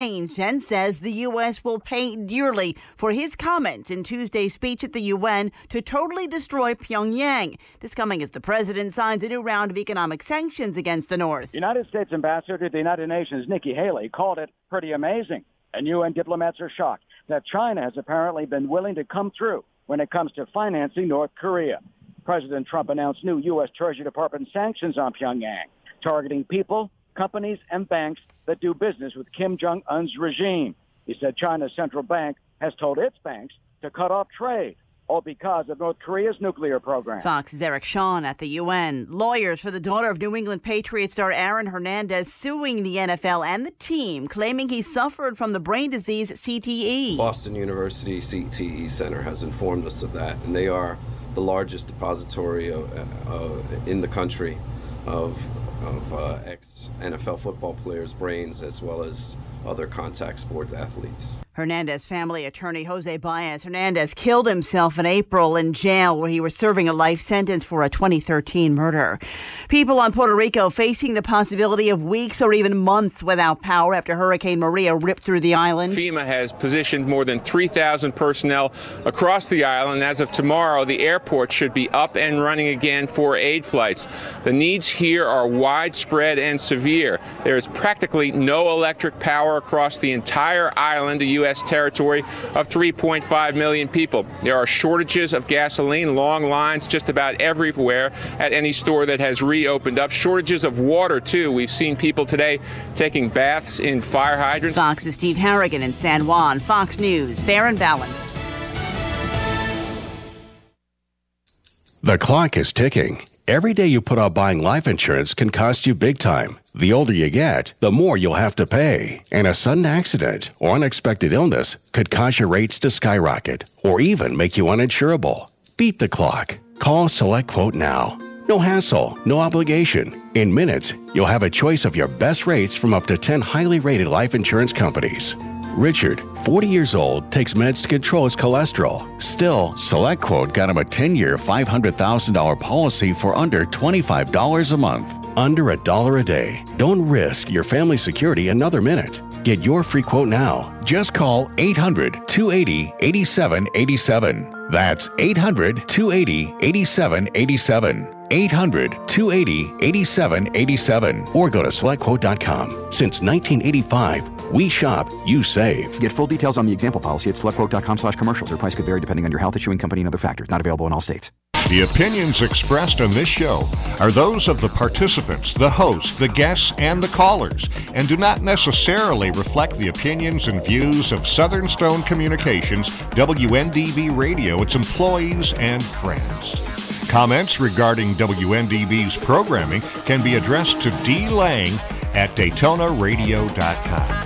and says the U.S. will pay dearly for his comment in Tuesday's speech at the UN to totally destroy Pyongyang. This coming as the president signs a new round of economic sanctions against the North. United States Ambassador to the United Nations, Nikki Haley, called it pretty amazing. And UN diplomats are shocked that China has apparently been willing to come through when it comes to financing North Korea. President Trump announced new U.S. Treasury Department sanctions on Pyongyang, targeting people, companies, and banks that do business with Kim Jong-un's regime. He said China's central bank has told its banks to cut off trade, all because of North Korea's nuclear program. Fox's Eric Shawn at the UN. Lawyers for the daughter of New England Patriots star Aaron Hernandez suing the NFL and the team, claiming he suffered from the brain disease CTE. Boston University CTE Center has informed us of that, and they are the largest depository in the country of ex-NFL football players' brains, as well as other contact sports athletes. Hernandez family attorney Jose Baez Hernandez killed himself in April in jail where he was serving a life sentence for a 2013 murder. People on Puerto Rico facing the possibility of weeks or even months without power after Hurricane Maria ripped through the island. FEMA has positioned more than 3,000 personnel across the island. As of tomorrow, the airport should be up and running again for aid flights. The needs here are widespread and severe. There is practically no electric power across the entire island, the U.S. territory of 3.5 million people. There are shortages of gasoline, long lines just about everywhere at any store that has reopened up. Shortages of water, too. We've seen people today taking baths in fire hydrants. Fox's Steve Harrigan in San Juan. Fox News, fair and balanced. The clock is ticking. Every day you put off buying life insurance can cost you big time. The older you get, the more you'll have to pay. And a sudden accident or unexpected illness could cause your rates to skyrocket or even make you uninsurable. Beat the clock. Call SelectQuote now. No hassle, no obligation. In minutes, you'll have a choice of your best rates from up to 10 highly rated life insurance companies. Richard, 40 years old, takes meds to control his cholesterol. Still, SelectQuote got him a 10-year, $500,000 policy for under $25 a month. Under $1 a day. Don't risk your family's security another minute. Get your free quote now. Just call 800-280-8787. That's 800-280-8787. 800-280-8787 or go to SelectQuote.com. Since 1985, we shop, you save. Get full details on the example policy at SelectQuote.com/commercials. Or price could vary depending on your health, issuing company, and other factors. Not available in all states. The opinions expressed on this show are those of the participants, the hosts, the guests, and the callers, and do not necessarily reflect the opinions and views of Southern Stone Communications, WNDB Radio, its employees, and friends. Comments regarding WNDB's programming can be addressed to D. Lang at DaytonaRadio.com.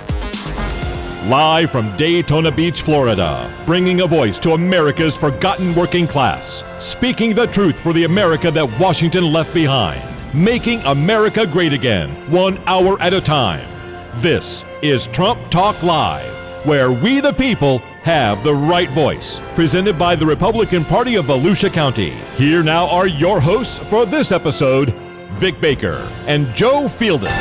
Live from Daytona Beach, Florida, bringing a voice to America's forgotten working class, speaking the truth for the America that Washington left behind, making America great again, 1 hour at a time. This is Trump Talk Live, where we the people have the right voice. Presented by the Republican Party of Volusia County. Here now are your hosts for this episode, Vic Baker and Joe Fieldus.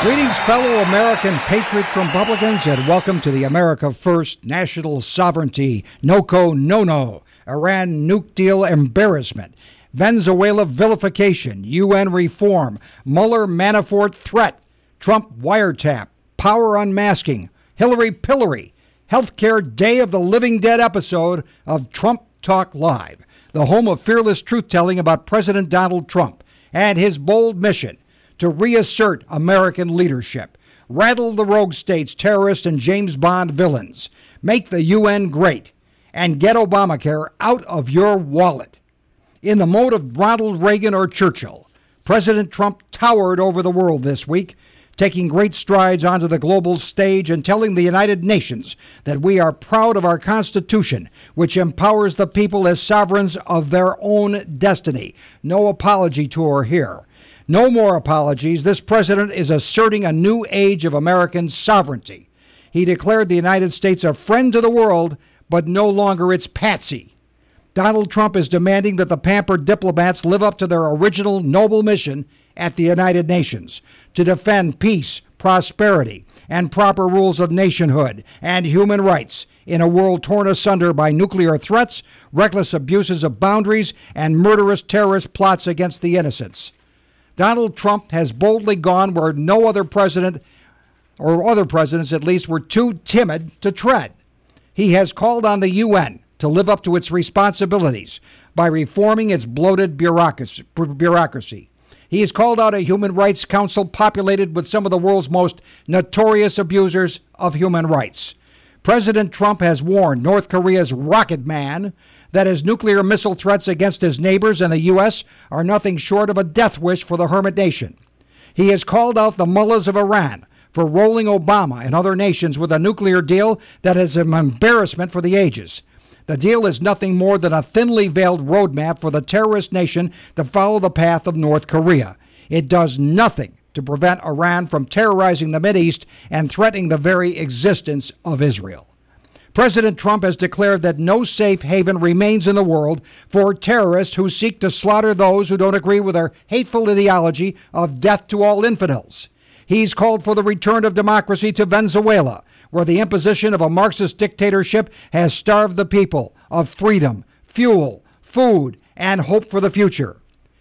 Greetings, fellow American patriots, Republicans, and welcome to the America First National Sovereignty No-Co-No-No, Iran nuke deal embarrassment, Venezuela vilification, UN reform, Mueller Manafort threat, Trump wiretap, power unmasking, Hillary pillory, healthcare Day of the Living Dead episode of Trump Talk Live, the home of fearless truth-telling about President Donald Trump and his bold mission to reassert American leadership, rattle the rogue states, terrorists, and James Bond villains, make the UN great, and get Obamacare out of your wallet. In the mode of Ronald Reagan or Churchill, President Trump towered over the world this week, taking great strides onto the global stage and telling the United Nations that we are proud of our Constitution, which empowers the people as sovereigns of their own destiny. No apology tour here. No more apologies. This president is asserting a new age of American sovereignty. He declared the United States a friend to the world, but no longer its patsy. Donald Trump is demanding that the pampered diplomats live up to their original noble mission at the United Nations to defend peace, prosperity, and proper rules of nationhood and human rights in a world torn asunder by nuclear threats, reckless abuses of boundaries, and murderous terrorist plots against the innocents. Donald Trump has boldly gone where no other president, or other presidents at least, were too timid to tread. He has called on the UN to live up to its responsibilities by reforming its bloated bureaucracy. He has called out a Human Rights Council populated with some of the world's most notorious abusers of human rights. President Trump has warned North Korea's rocket man that his nuclear missile threats against his neighbors and the U.S. are nothing short of a death wish for the hermit nation. He has called out the mullahs of Iran for rolling Obama and other nations with a nuclear deal that is an embarrassment for the ages. The deal is nothing more than a thinly veiled roadmap for the terrorist nation to follow the path of North Korea. It does nothing to prevent Iran from terrorizing the Mideast and threatening the very existence of Israel. President Trump has declared that no safe haven remains in the world for terrorists who seek to slaughter those who don't agree with their hateful ideology of death to all infidels. He's called for the return of democracy to Venezuela, where the imposition of a Marxist dictatorship has starved the people of freedom, fuel, food, and hope for the future.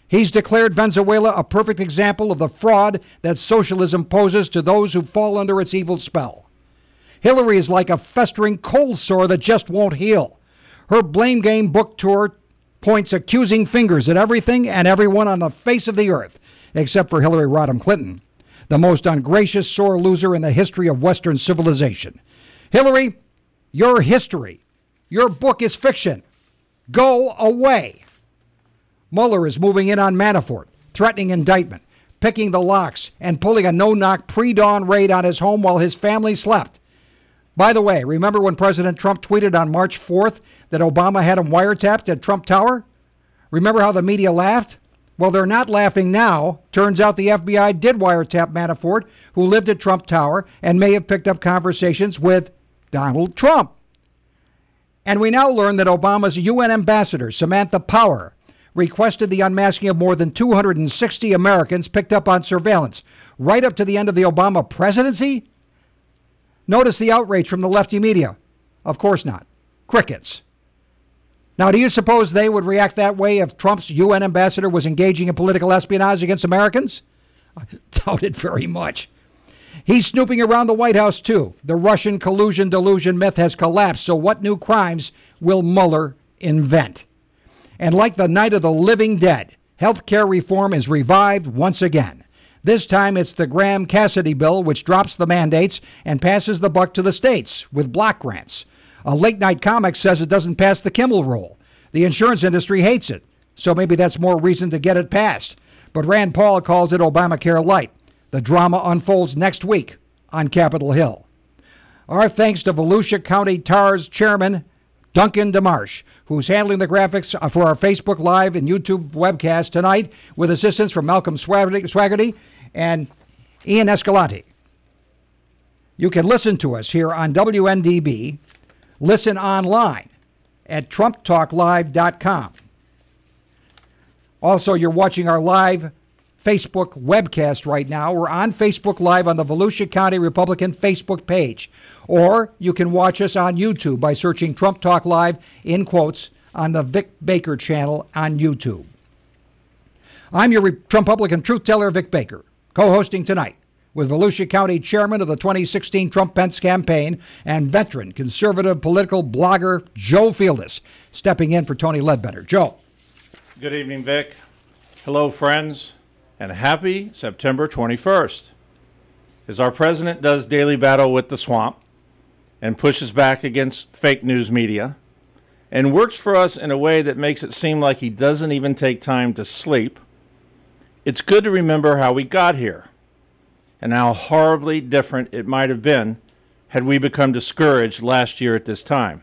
He's declared Venezuela a perfect example of the fraud that socialism poses to those who fall under its evil spell. Hillary is like a festering cold sore that just won't heal. Her blame game book tour points accusing fingers at everything and everyone on the face of the earth, except for Hillary Rodham Clinton, the most ungracious sore loser in the history of Western civilization. Hillary, your history, your book is fiction. Go away. Mueller is moving in on Manafort, threatening indictment, picking the locks, and pulling a no-knock pre-dawn raid on his home while his family slept. By the way, remember when President Trump tweeted on March 4th that Obama had him wiretapped at Trump Tower? Remember how the media laughed? Well, they're not laughing now. Turns out the FBI did wiretap Manafort, who lived at Trump Tower and may have picked up conversations with Donald Trump. And we now learn that Obama's UN ambassador, Samantha Power, requested the unmasking of more than 260 Americans picked up on surveillance right up to the end of the Obama presidency? Notice the outrage from the lefty media. Of course not. Crickets. Now, do you suppose they would react that way if Trump's UN ambassador was engaging in political espionage against Americans? I doubt it very much. He's snooping around the White House, too. The Russian collusion delusion myth has collapsed, so what new crimes will Mueller invent? And like the night of the living dead, health care reform is revived once again. This time it's the Graham-Cassidy bill, which drops the mandates and passes the buck to the states with block grants. A late-night comic says it doesn't pass the Kimmel rule. The insurance industry hates it, so maybe that's more reason to get it passed. But Rand Paul calls it Obamacare Light. The drama unfolds next week on Capitol Hill. Our thanks to Volusia County TAR's chairman, Duncan DeMarsh, who's handling the graphics for our Facebook Live and YouTube webcast tonight with assistance from Malcolm Swaggerty and Ian Escalante. You can listen to us here on WNDB. Listen online at TrumpTalkLive.com. Also, you're watching our live Facebook webcast right now. We're on Facebook Live on the Volusia County Republican Facebook page. Or you can watch us on YouTube by searching Trump Talk Live in quotes on the Vic Baker channel on YouTube. I'm your Trump-Publican truth teller, Vic Baker, co-hosting tonight with Volusia County Chairman of the 2016 Trump-Pence campaign and veteran conservative political blogger Joe Fieldis, stepping in for Tony Ledbetter. Joe. Good evening, Vic. Hello, friends, and happy September 21st. As our president does daily battle with the swamp and pushes back against fake news media and works for us in a way that makes it seem like he doesn't even take time to sleep, it's good to remember how we got here and how horribly different it might have been had we become discouraged last year at this time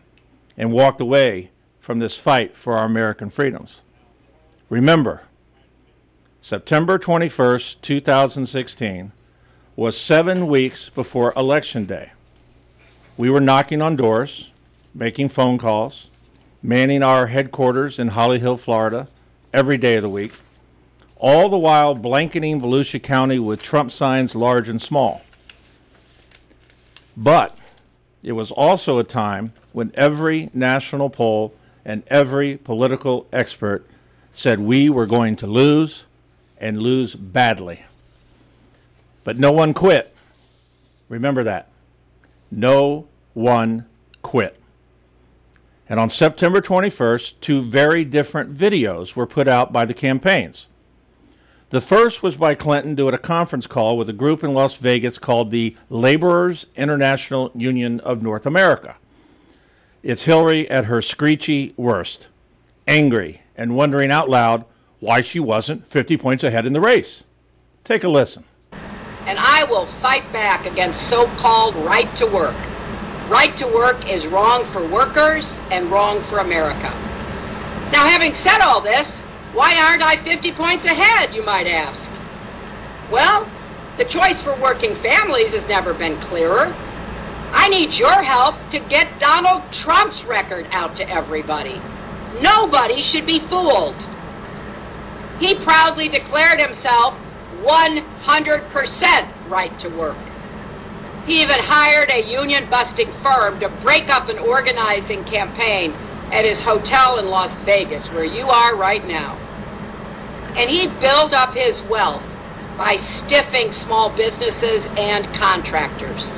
and walked away from this fight for our American freedoms. Remember, September 21st, 2016, was 7 weeks before Election Day. We were knocking on doors, making phone calls, manning our headquarters in Holly Hill, Florida, every day of the week, all the while blanketing Volusia County with Trump signs large and small. But it was also a time when every national poll and every political expert said we were going to lose and lose badly. But no one quit. Remember that. No one quit. And on September 21st, 2 very different videos were put out by the campaigns. The first was by Clinton doing a conference call with a group in Las Vegas called the Laborers International Union of North America. It's Hillary at her screechy worst, angry and wondering out loud why she wasn't 50 points ahead in the race. Take a listen. And I will fight back against so-called right to work. Right to work is wrong for workers and wrong for America. Now, having said all this, why aren't I 50 points ahead, you might ask? Well, the choice for working families has never been clearer. I need your help to get Donald Trump's record out to everybody. Nobody should be fooled. He proudly declared himself 100% right to work. He even hired a union-busting firm to break up an organizing campaign at his hotel in Las Vegas, where you are right now. And he built up his wealth by stiffing small businesses and contractors.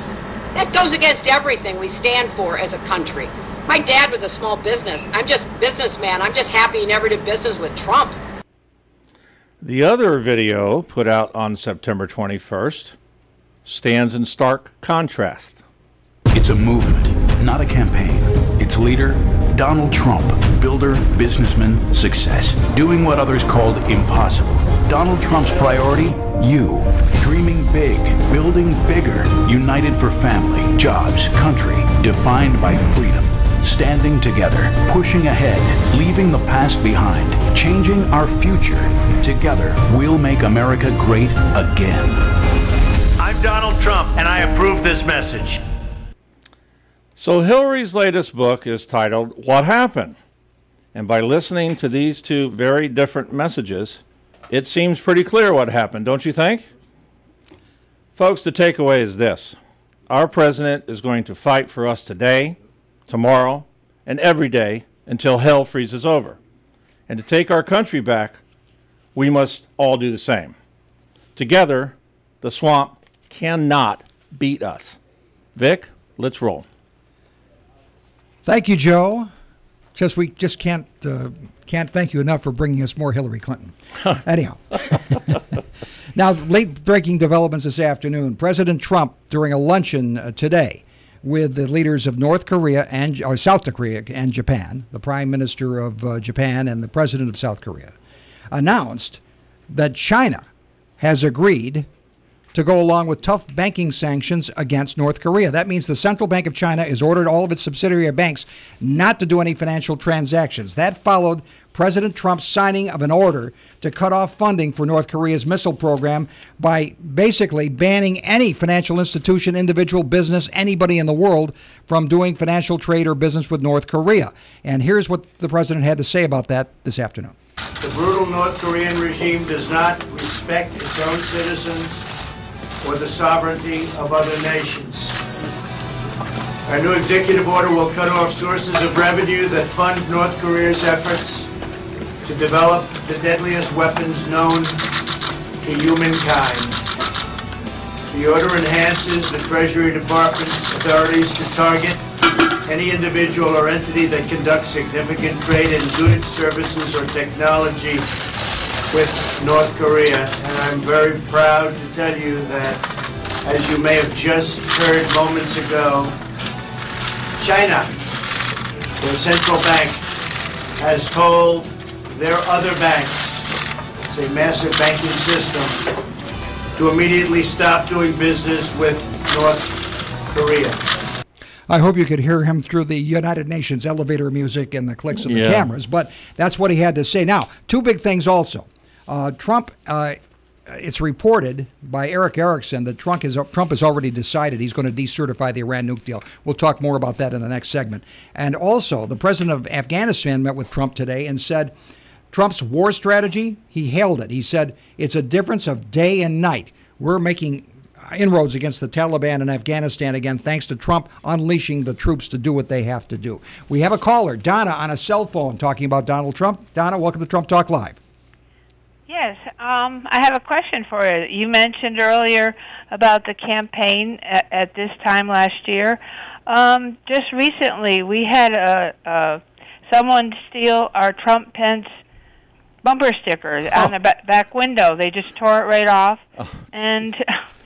That goes against everything we stand for as a country. My dad was a small business. I'm just businessman. I'm just happy he never did business with Trump. The other video put out on September 21st stands in stark contrast. It's a movement, not a campaign. Its leader, Donald Trump, builder, businessman, success, doing what others called impossible. Donald Trump's priority? You. Dreaming big, building bigger, united for family, jobs, country, defined by freedom. Standing together, pushing ahead, leaving the past behind, changing our future. Together, we'll make America great again. I'm Donald Trump, and I approve this message. So Hillary's latest book is titled, What Happened? And by listening to these 2 very different messages, it seems pretty clear what happened, don't you think? Folks, the takeaway is this. Our president is going to fight for us today, tomorrow, and every day until hell freezes over. And to take our country back, we must all do the same. Together, the swamp cannot beat us. Vic, let's roll. Thank you, Joe. We just can't thank you enough for bringing us more Hillary Clinton. Anyhow. Now, late-breaking developments this afternoon. President Trump, during a luncheon today with the leaders of South Korea and Japan, the Prime Minister of Japan and the President of South Korea, announced that China has agreed to go along with tough banking sanctions against North Korea. That means the Central Bank of China has ordered all of its subsidiary banks not to do any financial transactions. That followed President Trump's signing of an order to cut off funding for North Korea's missile program by basically banning any financial institution, individual business, anybody in the world from doing financial trade or business with North Korea. And here's what the president had to say about that this afternoon. The brutal North Korean regime does not respect its own citizens or the sovereignty of other nations. Our new executive order will cut off sources of revenue that fund North Korea's efforts to develop the deadliest weapons known to humankind. The order enhances the Treasury Department's authorities to target any individual or entity that conducts significant trade in goods, services, or technology with North Korea. And I'm very proud to tell you that, as you may have just heard moments ago, China, their central bank, has told their other banks, it's a massive banking system, to immediately stop doing business with North Korea. I hope you could hear him through the United Nations elevator music and the clicks of the cameras, but that's what he had to say. Now, 2 big things also. Trump, it's reported by Eric Erickson that Trump has already decided he's going to decertify the Iran nuke deal. We'll talk more about that in the next segment. And also, the president of Afghanistan met with Trump today and said Trump's war strategy, he hailed it. He said it's a difference of day and night. We're making inroads against the Taliban in Afghanistan again, thanks to Trump unleashing the troops to do what they have to do. We have a caller, Donna, on a cell phone talking about Donald Trump. Donna, welcome to Trump Talk Live. Yes, I have a question for you. You mentioned earlier about the campaign at this time last year. Just recently, we had someone steal our Trump-Pence bumper sticker on the back window. They just tore it right off. And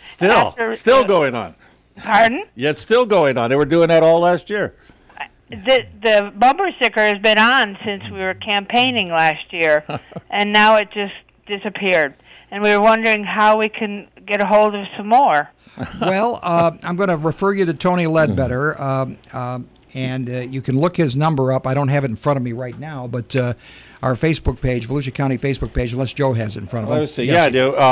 still going on. Pardon? Yeah, it's still going on. They were doing that all last year. The bumper sticker has been on since we were campaigning last year, and now it just disappeared. And we were wondering how we can get a hold of some more. Well, I'm going to refer you to Tony Ledbetter, and you can look his number up. I don't have it in front of me right now, but our Facebook page, Volusia County Facebook page, unless Joe has it in front of him. Let's see. Yes. Yeah, I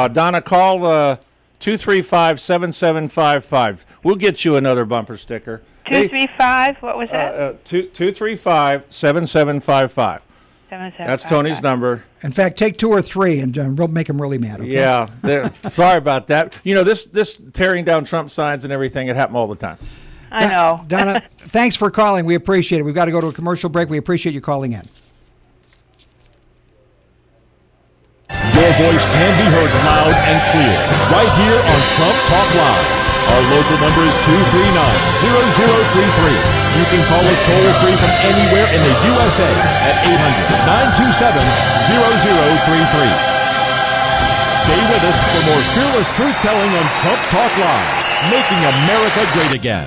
do. Donna, call 235-7755. We'll get you another bumper sticker. 235, what was that? 235-7755. That's Tony's number. In fact, take 2 or 3 and we'll make him really mad. Okay? Yeah, sorry about that. You know, this tearing down Trump signs and everything, it happened all the time. I know. Donna, thanks for calling. We appreciate it. We've got to go to a commercial break. We appreciate you calling in. Your voice can be heard loud and clear right here on Trump Talk Live. Our local number is 239-0033. You can call us toll-free from anywhere in the USA at 800-927-0033. Stay with us for more fearless truth-telling on Trump Talk Live, making America great again.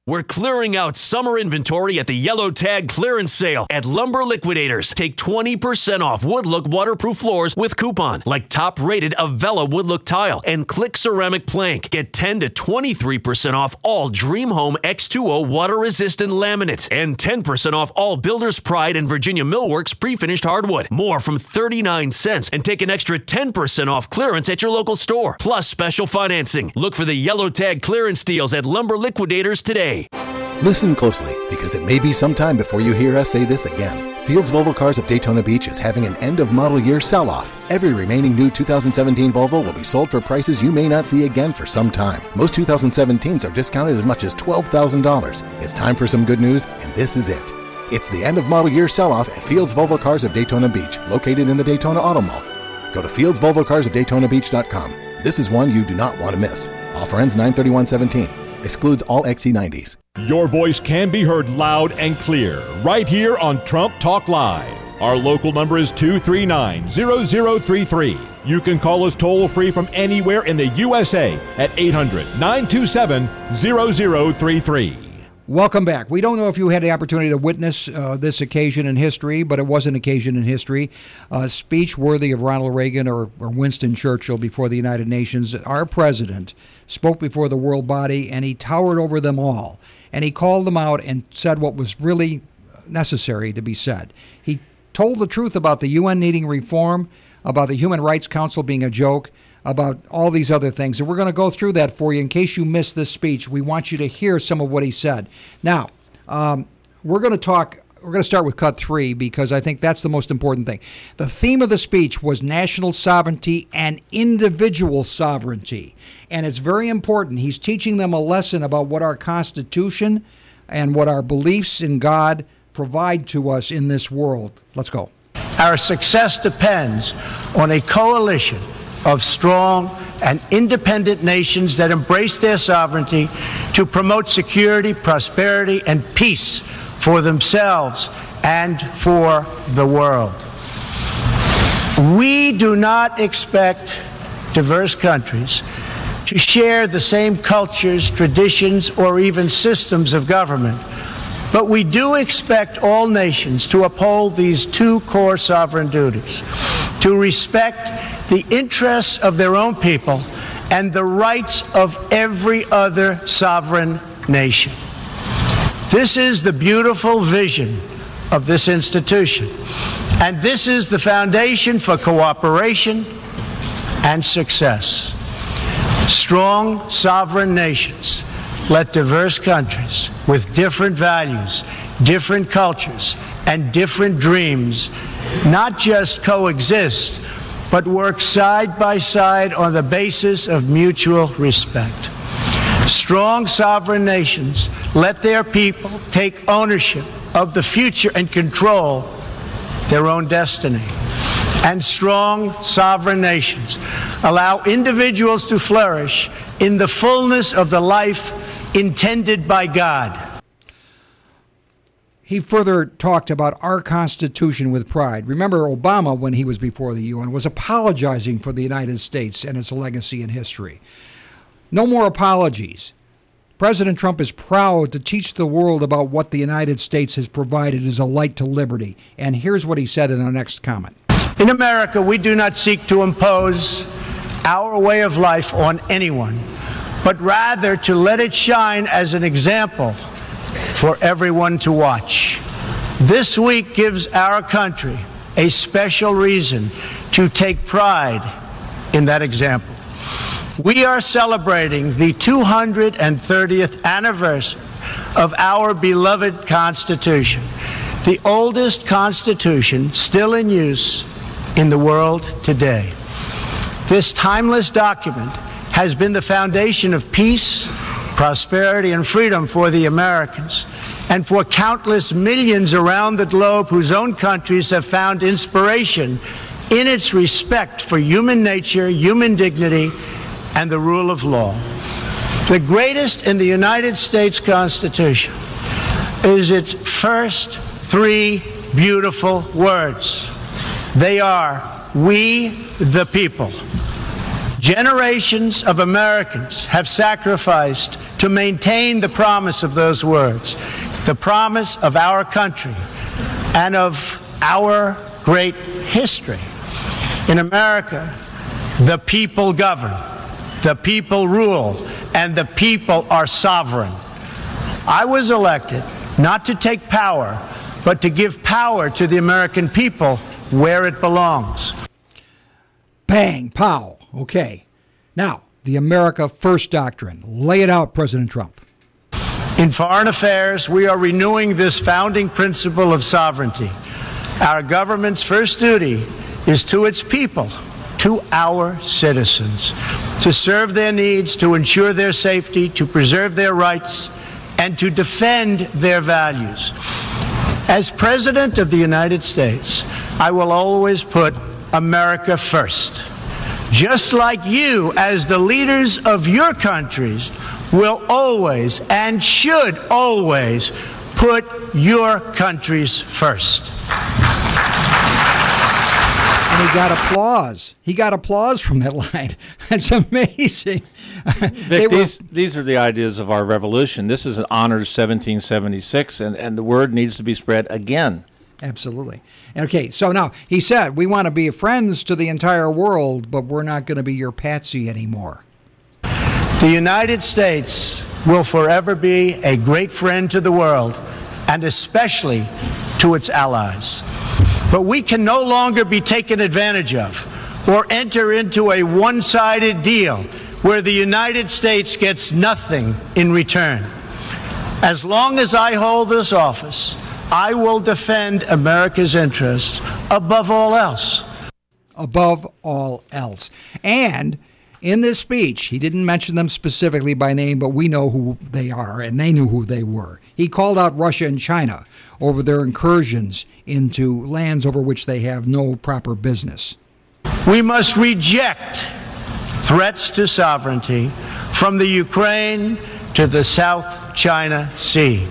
We're clearing out summer inventory at the Yellow Tag clearance sale at Lumber Liquidators. Take 20% off Woodlook waterproof floors with coupon, like top-rated Avella Woodlook tile and Click ceramic plank. Get 10 to 23% off all Dream Home X2O water-resistant laminate and 10% off all Builder's Pride and Virginia Millworks pre-finished hardwood. More from 39 cents and take an extra 10% off clearance at your local store, plus special financing. Look for the Yellow Tag clearance deals at Lumber Liquidators today. Listen closely, because it may be some time before you hear us say this again. Fields Volvo Cars of Daytona Beach is having an end-of-model year sell-off. Every remaining new 2017 Volvo will be sold for prices you may not see again for some time. Most 2017s are discounted as much as $12,000. It's time for some good news, and this is it. It's the end-of-model year sell-off at Fields Volvo Cars of Daytona Beach, located in the Daytona Auto Mall. Go to fieldsvolvocarsofdaytonabeach.com. This is one you do not want to miss. Offer ends 9/31/17. Excludes all XC90s. Your voice can be heard loud and clear right here on Trump Talk Live. Our local number is 239-0033. You can call us toll-free from anywhere in the USA at 800-927-0033. Welcome back. We don't know if you had the opportunity to witness this occasion in history, but it was an occasion in history. A speech worthy of Ronald Reagan or Winston Churchill before the United Nations. Our president spoke before the world body, and he towered over them all. And he called them out and said what was really necessary to be said. He told the truth about the UN needing reform, about the Human Rights Council being a joke, about all these other things. And we're going to go through that for you in case you missed this speech. We want you to hear some of what he said. Now, we're going to start with cut 3 because I think that's the most important thing. The theme of the speech was national sovereignty and individual sovereignty. And it's very important. He's teaching them a lesson about what our Constitution and what our beliefs in God provide to us in this world. Let's go. Our success depends on a coalition of strong and independent nations that embrace their sovereignty to promote security, prosperity, and peace for themselves and for the world. We do not expect diverse countries to share the same cultures, traditions, or even systems of government, but we do expect all nations to uphold these 2 core sovereign duties: to respect the interests of their own people and the rights of every other sovereign nation. This is the beautiful vision of this institution. And this is the foundation for cooperation and success. Strong, sovereign nations let diverse countries with different values, different cultures, and different dreams not just coexist, but work side by side on the basis of mutual respect. Strong, sovereign nations let their people take ownership of the future and control their own destiny. And strong, sovereign nations allow individuals to flourish in the fullness of the life intended by God. He further talked about our Constitution with pride. Remember, Obama, when he was before the UN, was apologizing for the United States and its legacy and history. No more apologies. President Trump is proud to teach the world about what the United States has provided as a light to liberty. And here's what he said in our next comment. In America, we do not seek to impose our way of life on anyone, but rather to let it shine as an example for everyone to watch. This week gives our country a special reason to take pride in that example. We are celebrating the 230th anniversary of our beloved Constitution, the oldest Constitution still in use in the world today. This timeless document has been the foundation of peace, prosperity, and freedom for the Americans, and for countless millions around the globe whose own countries have found inspiration in its respect for human nature, human dignity, and the rule of law. The greatest in the United States Constitution is its first three beautiful words. They are, "We the people." Generations of Americans have sacrificed to maintain the promise of those words, the promise of our country and of our great history. In America, the people govern, the people rule, and the people are sovereign. I was elected not to take power, but to give power to the American people where it belongs. Bang, pow. Okay. Now, the America First Doctrine. Lay it out, President Trump. In foreign affairs, we are renewing this founding principle of sovereignty. Our government's first duty is to its people, to our citizens, to serve their needs, to ensure their safety, to preserve their rights, and to defend their values. As President of the United States, I will always put America first. Just like you, as the leaders of your countries, will always and should always put your countries first. And he got applause. He got applause from that line. That's amazing. Vic, these are the ideas of our revolution. This is an honored 1776, and the word needs to be spread again. Absolutely. Okay, so now he said, we want to be friends to the entire world, but we're not going to be your patsy anymore. The United States will forever be a great friend to the world, and especially to its allies. But we can no longer be taken advantage of or enter into a one-sided deal where the United States gets nothing in return. As long as I hold this office, I will defend America's interests above all else. Above all else. And in this speech, he didn't mention them specifically by name, but we know who they are, and they knew who they were. He called out Russia and China over their incursions into lands over which they have no proper business. We must reject threats to sovereignty from the Ukraine to the South China Sea.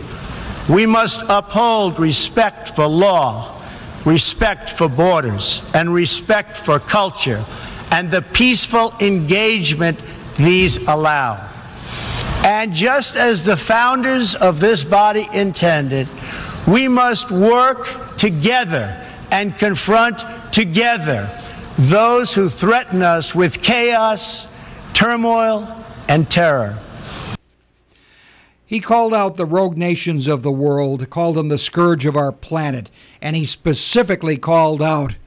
We must uphold respect for law, respect for borders, and respect for culture, and the peaceful engagement these allow. And just as the founders of this body intended, we must work together and confront together those who threaten us with chaos, turmoil, and terror. He called out the rogue nations of the world, called them the scourge of our planet, and he specifically called out,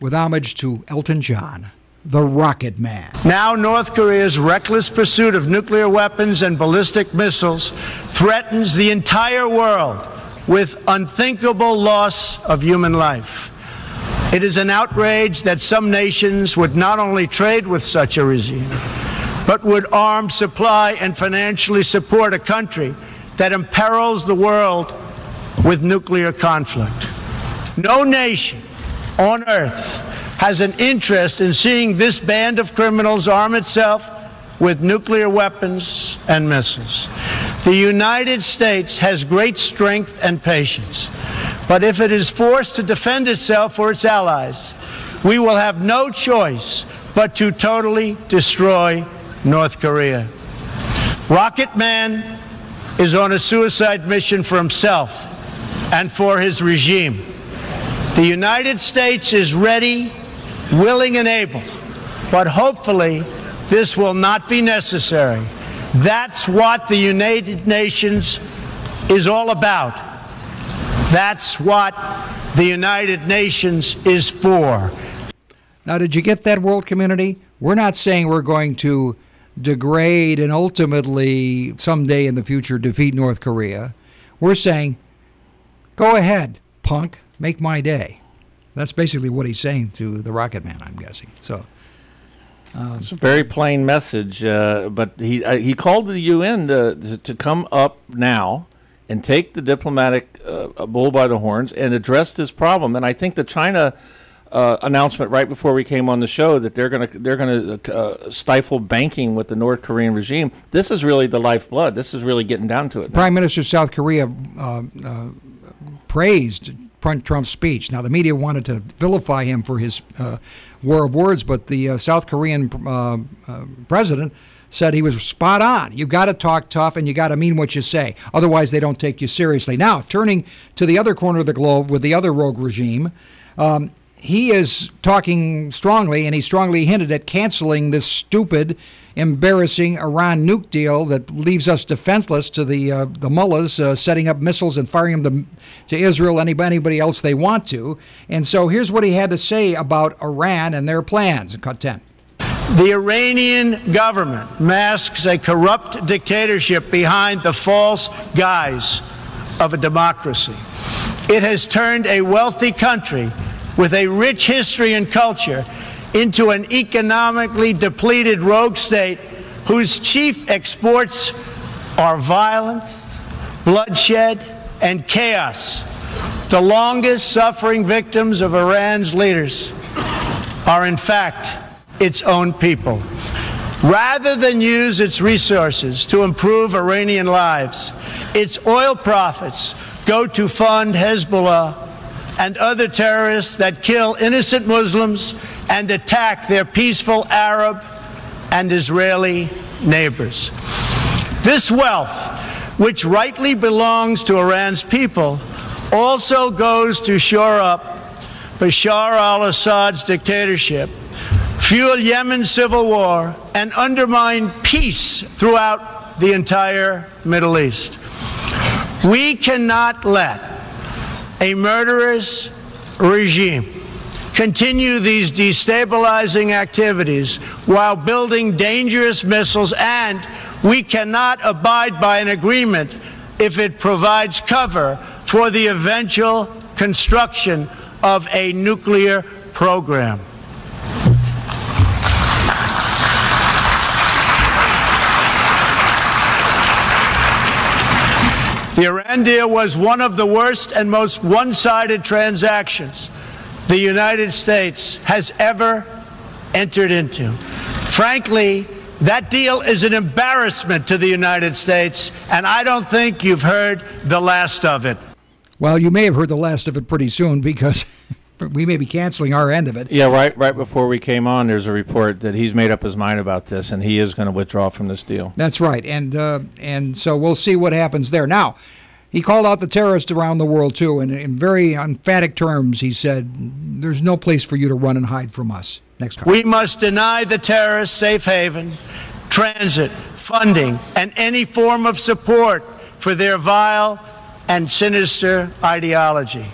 with homage to Elton John, the Rocket Man. Now North Korea's reckless pursuit of nuclear weapons and ballistic missiles threatens the entire world with unthinkable loss of human life. It is an outrage that some nations would not only trade with such a regime, but would arm, supply, and financially support a country that imperils the world with nuclear conflict. No nation on earth has an interest in seeing this band of criminals arm itself with nuclear weapons and missiles. The United States has great strength and patience, but if it is forced to defend itself or its allies, we will have no choice but to totally destroy North Korea. Rocket Man is on a suicide mission for himself and for his regime. The United States is ready, willing, and able, but hopefully this will not be necessary. That's what the United Nations is all about. That's what the United Nations is for. Now, did you get that, world community? We're not saying we're going to degrade and ultimately someday in the future defeat North Korea. We're saying, go ahead, punk, make my day. That's basically what he's saying to the Rocket Man, I'm guessing. So it's a very plain message, but he called the UN to come up now and take the diplomatic bull by the horns and address this problem. And I think the China announcement right before we came on the show that they're going to stifle banking with the North Korean regime. This is really the lifeblood. This is really getting down to it. Prime Minister of South Korea praised Trump's speech. Now, the media wanted to vilify him for his war of words, but the South Korean president said he was spot on. You've got to talk tough and you got to mean what you say. Otherwise, they don't take you seriously. Now, turning to the other corner of the globe with the other rogue regime, he is talking strongly, and he strongly hinted at canceling this stupid, embarrassing Iran nuke deal that leaves us defenseless to the mullahs setting up missiles and firing them to Israel, anybody else they want to. And so here's what he had to say about Iran and their plans. Cut 10. The Iranian government masks a corrupt dictatorship behind the false guise of a democracy. It has turned a wealthy country with a rich history and culture into an economically depleted rogue state whose chief exports are violence, bloodshed, and chaos. The longest suffering victims of Iran's leaders are, in fact, its own people. Rather than use its resources to improve Iranian lives, its oil profits go to fund Hezbollah and other terrorists that kill innocent Muslims and attack their peaceful Arab and Israeli neighbors. This wealth, which rightly belongs to Iran's people, also goes to shore up Bashar al-Assad's dictatorship, fuel Yemen's civil war, and undermine peace throughout the entire Middle East. We cannot let a murderous regime continue these destabilizing activities while building dangerous missiles, and we cannot abide by an agreement if it provides cover for the eventual construction of a nuclear program. The Iran deal was one of the worst and most one-sided transactions the United States has ever entered into. Frankly, that deal is an embarrassment to the United States, and I don't think you've heard the last of it. Well, you may have heard the last of it pretty soon, because we may be canceling our end of it. Yeah, right before we came on, there's a report that he's made up his mind about this, and he is going to withdraw from this deal. That's right, and so we'll see what happens there. Now, he called out the terrorists around the world, too, and in very emphatic terms, he said, there's no place for you to run and hide from us. Next card. We must deny the terrorists safe haven transit, funding, and any form of support for their vile and sinister ideology.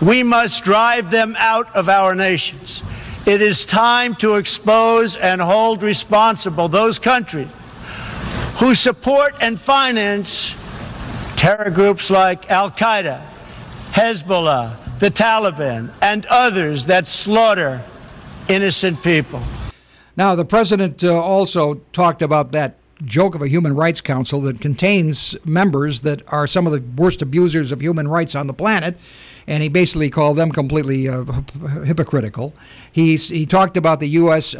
We must drive them out of our nations. It is time to expose and hold responsible those countries who support and finance terror groups like Al-Qaeda, Hezbollah, the Taliban, and others that slaughter innocent people. Now, the president also talked about that joke of a Human Rights Council that contains members that are some of the worst abusers of human rights on the planet, and he basically called them completely hypocritical. He talked about the U.S.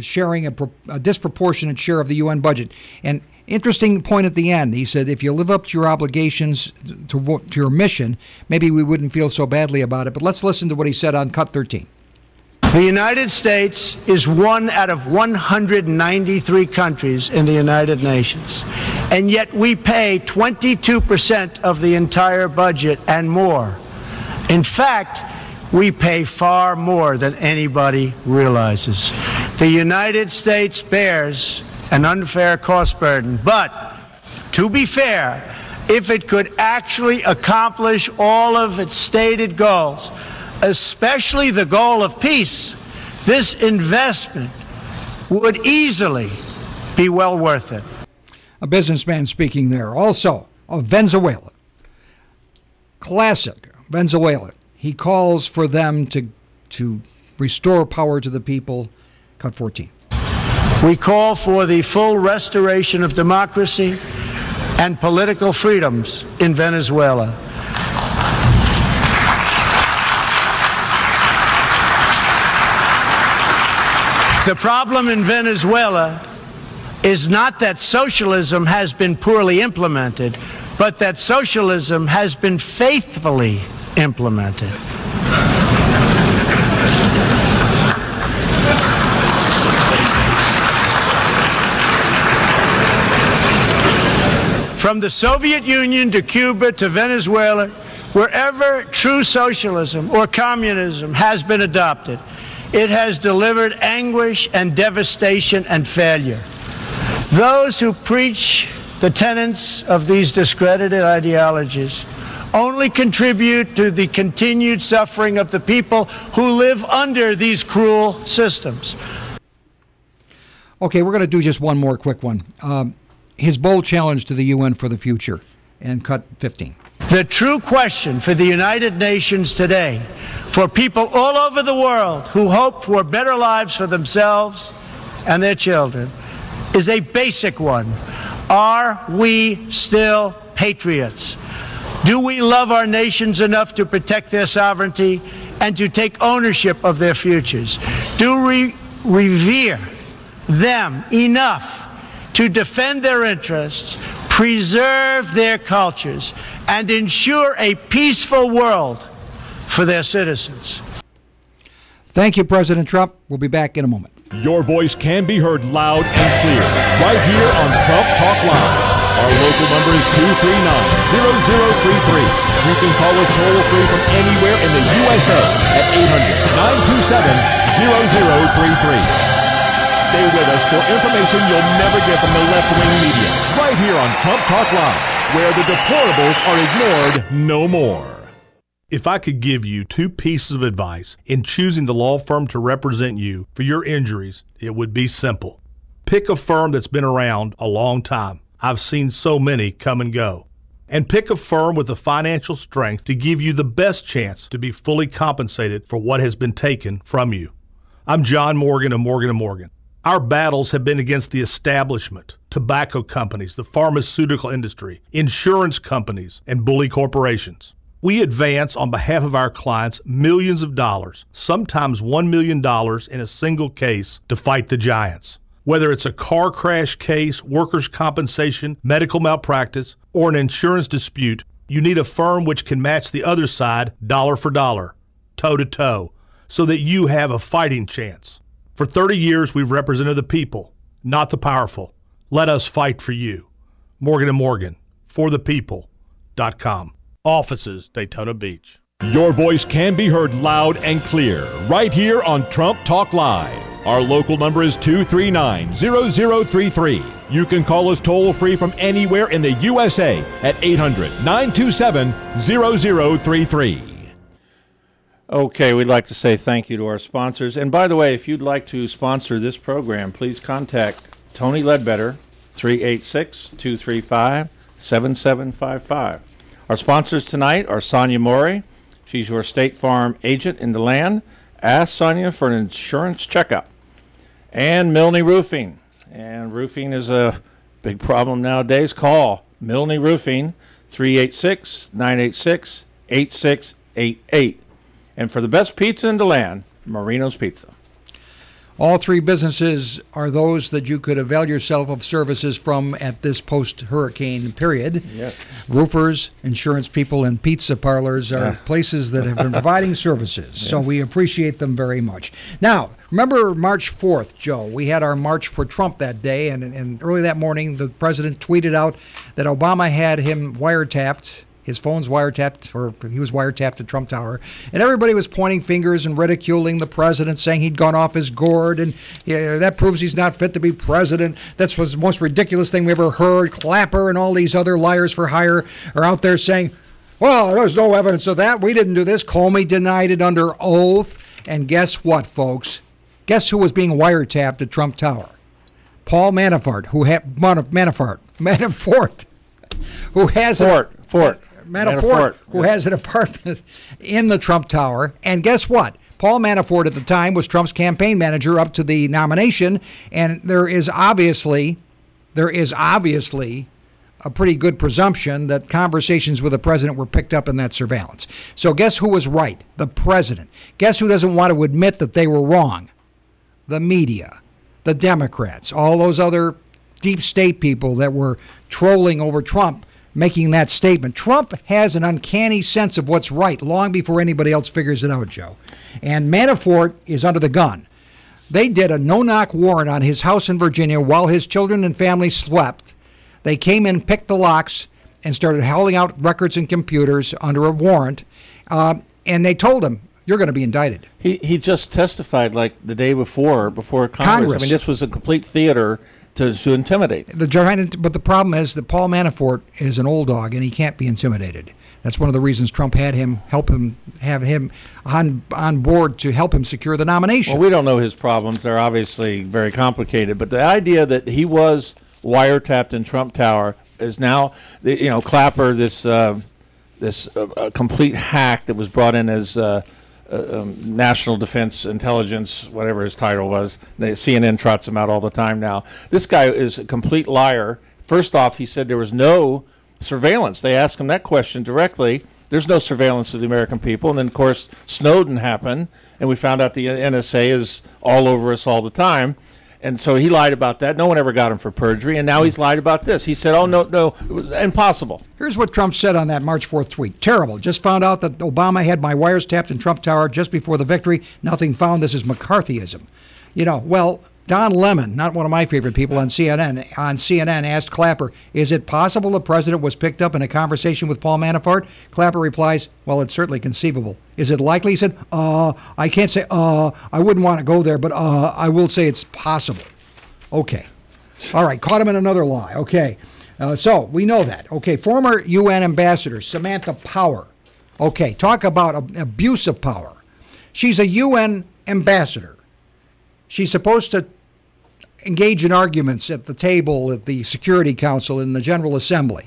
Sharing a disproportionate share of the UN budget. And interesting point at the end, he said, if you live up to your obligations to your mission, maybe we wouldn't feel so badly about it. But let's listen to what he said on Cut 13. The United States is one out of 193 countries in the United Nations, and yet we pay 22% of the entire budget and more. In fact, we pay far more than anybody realizes. The United States bears an unfair cost burden, but to be fair, if it could actually accomplish all of its stated goals, especially the goal of peace, this investment would easily be well worth it. A businessman speaking there. Also, of Venezuela. Classic Venezuela. He calls for them to restore power to the people. Cut 14. We call for the full restoration of democracy and political freedoms in Venezuela. The problem in Venezuela is not that socialism has been poorly implemented, but that socialism has been faithfully implemented. From the Soviet Union to Cuba to Venezuela, wherever true socialism or communism has been adopted, it has delivered anguish and devastation and failure. Those who preach the tenets of these discredited ideologies only contribute to the continued suffering of the people who live under these cruel systems. Okay, we're going to do just one more quick one. His bold challenge to the UN for the future, and Cut 15. The true question for the United Nations today, for people all over the world who hope for better lives for themselves and their children, is a basic one. Are we still patriots? Do we love our nations enough to protect their sovereignty and to take ownership of their futures? Do we revere them enough to defend their interests, preserve their cultures, and ensure a peaceful world for their citizens? Thank you, President Trump. We'll be back in a moment. Your voice can be heard loud and clear right here on Trump Talk Live. Our local number is 239-0033. You can call us toll-free from anywhere in the USA at 800-927-0033. Stay with us for information you'll never get from the left-wing media. Right here on Trump Talk Live, where the deplorables are ignored no more. If I could give you two pieces of advice in choosing the law firm to represent you for your injuries, it would be simple. Pick a firm that's been around a long time. I've seen so many come and go. And pick a firm with the financial strength to give you the best chance to be fully compensated for what has been taken from you. I'm John Morgan of Morgan & Morgan. Our battles have been against the establishment, tobacco companies, the pharmaceutical industry, insurance companies, and bully corporations. We advance on behalf of our clients millions of dollars, sometimes $1 million in a single case to fight the giants. Whether it's a car crash case, workers' compensation, medical malpractice, or an insurance dispute, you need a firm which can match the other side dollar for dollar, toe to toe, so that you have a fighting chance. For 30 years, we've represented the people, not the powerful. Let us fight for you. Morgan & Morgan, forthepeople.com. Offices, Daytona Beach. Your voice can be heard loud and clear right here on Trump Talk Live. Our local number is 239-0033. You can call us toll-free from anywhere in the USA at 800-927-0033. Okay, we'd like to say thank you to our sponsors. And by the way, if you'd like to sponsor this program, please contact Tony Ledbetter, 386-235-7755. Our sponsors tonight are Sonia Mori. She's your State Farm agent in the land. Ask Sonia for an insurance checkup. And Milne Roofing. And roofing is a big problem nowadays. Call Milne Roofing, 386-986-8688. And for the best pizza in the land, Marino's Pizza. All three businesses are those that you could avail yourself of services from at this post-hurricane period. Yes. Roofers, insurance people, and pizza parlors are places that have been providing services. Yes. So we appreciate them very much. Now, remember March 4th, Joe? We had our March for Trump that day, and early that morning, the president tweeted out that Obama had him wiretapped. His phone's wiretapped, or he was wiretapped at Trump Tower, and everybody was pointing fingers and ridiculing the president, saying he'd gone off his gourd, and that proves he's not fit to be president. That was the most ridiculous thing we ever heard. Clapper and all these other liars for hire are out there saying, well, there's no evidence of that. We didn't do this. Comey denied it under oath. And guess what, folks? Guess who was being wiretapped at Trump Tower? Paul Manafort, who has an apartment in the Trump Tower. And guess what? Paul Manafort at the time was Trump's campaign manager up to the nomination, and there is obviously a pretty good presumption that conversations with the president were picked up in that surveillance. So guess who was right? The president. Guess who doesn't want to admit that they were wrong? The media, the Democrats, all those other deep state people that were trolling over Trump making that statement. Trump has an uncanny sense of what's right long before anybody else figures it out, Joe. And Manafort is under the gun. They did a no-knock warrant on his house in Virginia while his children and family slept. They came in, picked the locks, and started hauling out records and computers under a warrant. And they told him, you're going to be indicted. He just testified like the day before Congress. I mean, this was a complete theater to intimidate. But the problem is that Paul Manafort is an old dog, and he can't be intimidated. That's one of the reasons Trump had him have him on board to help him secure the nomination. Well, we don't know his problems. They're obviously very complicated. But the idea that he was wiretapped in Trump Tower is now, Clapper, this complete hack that was brought in as National Defense Intelligence, whatever his title was. CNN trots him out all the time now. This guy is a complete liar. First off, he said there was no surveillance. They asked him that question directly. There's no surveillance of the American people. And then, of course, Snowden happened, and we found out the NSA is all over us all the time. And so he lied about that. No one ever got him for perjury, and now he's lied about this. He said, oh, no, it was impossible. Here's what Trump said on that March 4th tweet. Terrible. Just found out that Obama had my wires tapped in Trump Tower just before the victory. Nothing found. This is McCarthyism. Well, Don Lemon, not one of my favorite people on CNN asked Clapper, is it possible the president was picked up in a conversation with Paul Manafort? Clapper replies, well, it's certainly conceivable. Is it likely? He said, I can't say, I wouldn't want to go there, but I will say it's possible. Okay. All right, caught him in another lie. Okay. So we know that. Okay, former UN ambassador Samantha Power. Okay, talk about abuse of power. She's a UN ambassador. She's supposed to engage in arguments at the table at the Security Council in the General Assembly.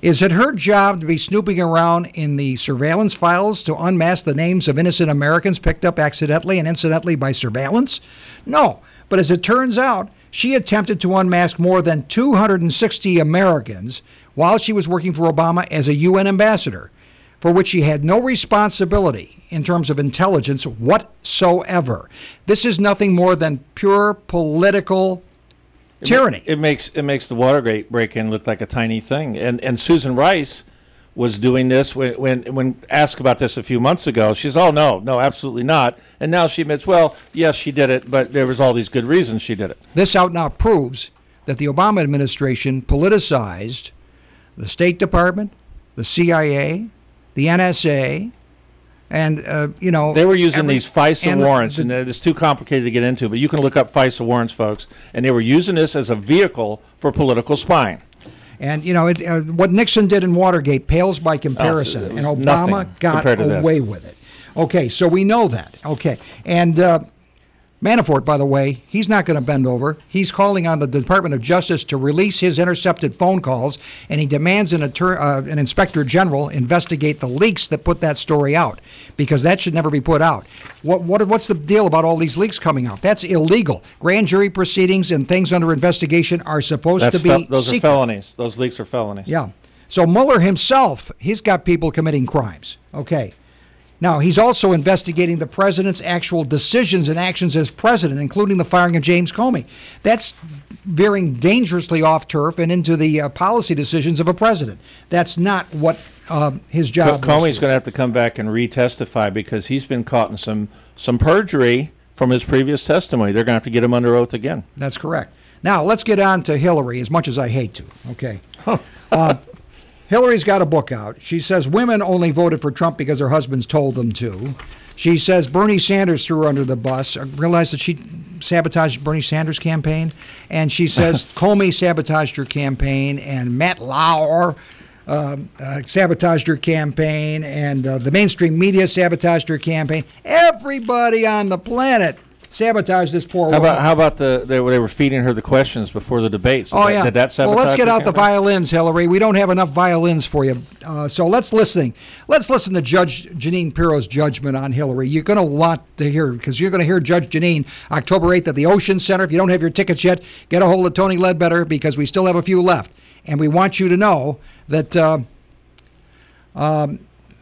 Is it her job to be snooping around in the surveillance files to unmask the names of innocent Americans picked up accidentally and incidentally by surveillance? No. But as it turns out, she attempted to unmask more than 260 Americans while she was working for Obama as a UN ambassador, for which she had no responsibility in terms of intelligence whatsoever. This is nothing more than pure political tyranny. It makes the Watergate break-in look like a tiny thing. And Susan Rice was doing this when asked about this a few months ago. She says, oh, no, absolutely not. And now she admits, well, yes, she did it, but there was all these good reasons she did it. This out now proves that the Obama administration politicized the State Department, the CIA, the NSA, And, they were using these FISA warrants, and it's too complicated to get into, but you can look up FISA warrants, folks, and they were using this as a vehicle for political spying. And, what Nixon did in Watergate pales by comparison, and Obama got away with it. Okay, so we know that. Okay, and Manafort, by the way, he's not going to bend over. He's calling on the Department of Justice to release his intercepted phone calls, and he demands an inspector general investigate the leaks that put that story out, because that should never be put out. What's the deal about all these leaks coming out? That's illegal. Grand jury proceedings and things under investigation are supposed to be those secret. are felonies. Those leaks are felonies. Yeah. So Mueller himself, he's got people committing crimes. Okay. Now, he's also investigating the president's actual decisions and actions as president, including the firing of James Comey. That's veering dangerously off turf and into the policy decisions of a president. That's not what his job is. Comey's going to have to come back and retestify because he's been caught in some perjury from his previous testimony. They're going to have to get him under oath again. That's correct. Now, let's get on to Hillary, as much as I hate to. Okay. Hillary's got a book out. She says women only voted for Trump because their husbands told them to. She says Bernie Sanders threw her under the bus. I realized that she sabotaged Bernie Sanders' campaign. And she says Comey sabotaged her campaign, and Matt Lauer sabotaged her campaign, and the mainstream media sabotaged her campaign. Everybody on the planet sabotaged this poor woman. How about they were feeding her the questions before the debates? Did that sabotage? Well, let's get out the campaign? violins, Hillary. We don't have enough violins for you. So let's listen to Judge Jeanine Pirro's judgment on Hillary. You're going to want to hear, because you're going to hear Judge Jeanine October 8th at the Ocean Center. If you don't have your tickets yet, get a hold of Tony Ledbetter, because we still have a few left. And we want you to know that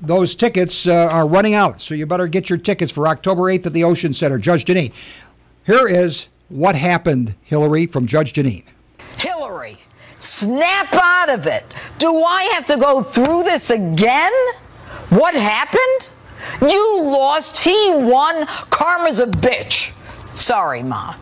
those tickets are running out, so you better get your tickets for October 8th at the Ocean Center. Judge Jeanine. Here is what happened, Hillary, from Judge Jeanine. Hillary, snap out of it. Do I have to go through this again? What happened? You lost, he won, karma's a bitch. Sorry, Ma.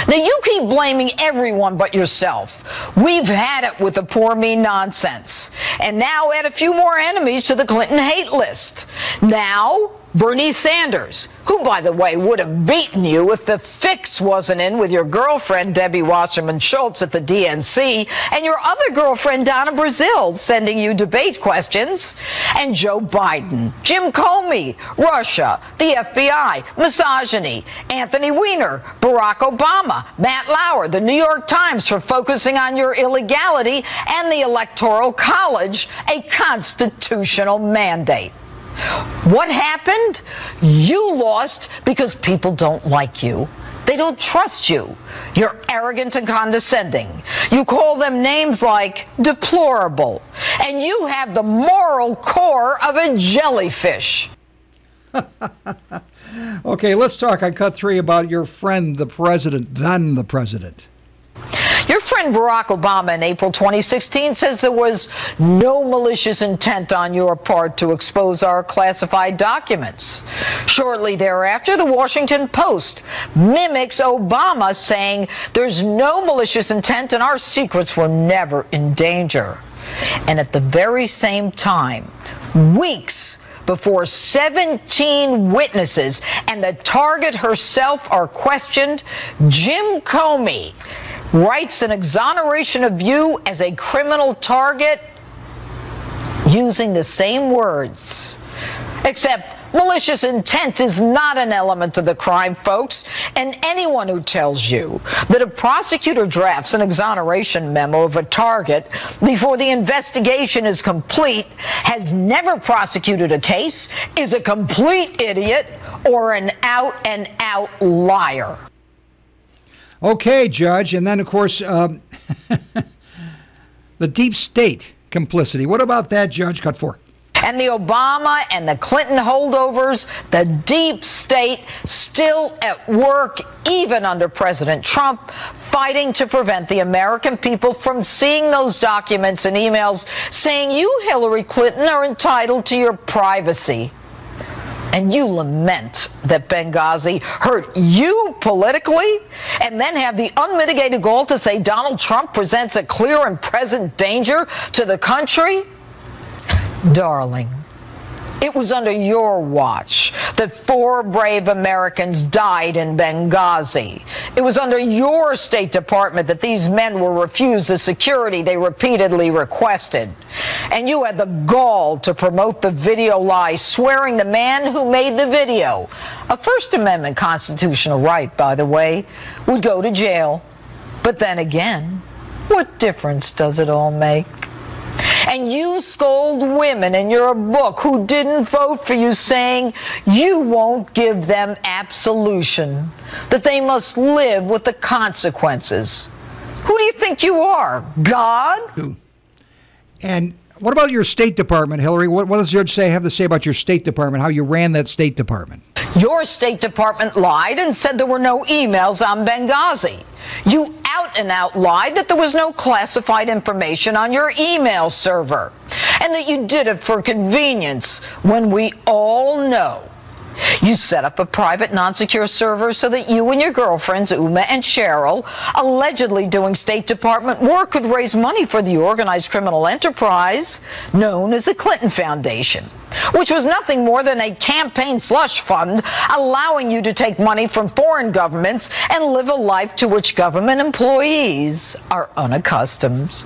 Now, you keep blaming everyone but yourself. We've had it with the poor me nonsense. And now add a few more enemies to the Clinton hate list. Now, Bernie Sanders, who, by the way, would have beaten you if the fix wasn't in with your girlfriend, Debbie Wasserman Schultz, at the DNC, and your other girlfriend, Donna Brazile, sending you debate questions, and Joe Biden, Jim Comey, Russia, the FBI, misogyny, Anthony Weiner, Barack Obama, Matt Lauer, the New York Times for focusing on your illegality, and the Electoral College, a constitutional mandate. What happened? You lost because people don't like you. They don't trust you. You're arrogant and condescending. You call them names like deplorable. And you have the moral core of a jellyfish. Okay, let's talk on cut 3 about your friend, the president, then the president. Your friend Barack Obama in April 2016 says there was no malicious intent on your part to expose our classified documents. Shortly thereafter, the Washington Post mimics Obama, saying there's no malicious intent and our secrets were never in danger. And at the very same time, weeks before 17 witnesses and the target herself are questioned, Jim Comey writes an exoneration of you as a criminal target using the same words. Except malicious intent is not an element of the crime, folks. And anyone who tells you that a prosecutor drafts an exoneration memo of a target before the investigation is complete has never prosecuted a case, is a complete idiot, or an out-and-out liar. Okay, Judge. And then, of course, the deep state complicity. What about that, Judge? Cut 4. And the Obama and the Clinton holdovers, the deep state, still at work, even under President Trump, fighting to prevent the American people from seeing those documents and emails saying you, Hillary Clinton, are entitled to your privacy. And you lament that Benghazi hurt you politically, and then have the unmitigated gall to say Donald Trump presents a clear and present danger to the country? Darling, It was under your watch that 4 brave Americans died in Benghazi. It was under your State Department that these men were refused the security they repeatedly requested. And you had the gall to promote the video lie, swearing the man who made the video, a First Amendment constitutional right, by the way, would go to jail. But then again, what difference does it all make? And you scold women in your book who didn't vote for you, saying you won't give them absolution, that they must live with the consequences. Who do you think you are, God? And what about your State Department, Hillary? What does Judge have to say about your State Department, how you ran that State Department? Your State Department lied and said there were no emails on Benghazi. You out and out lied that there was no classified information on your email server, and that you did it for convenience, when we all know you set up a private non-secure server so that you and your girlfriends, Uma and Cheryl, allegedly doing State Department work, could raise money for the organized criminal enterprise known as the Clinton Foundation, which was nothing more than a campaign slush fund allowing you to take money from foreign governments and live a life to which government employees are unaccustomed.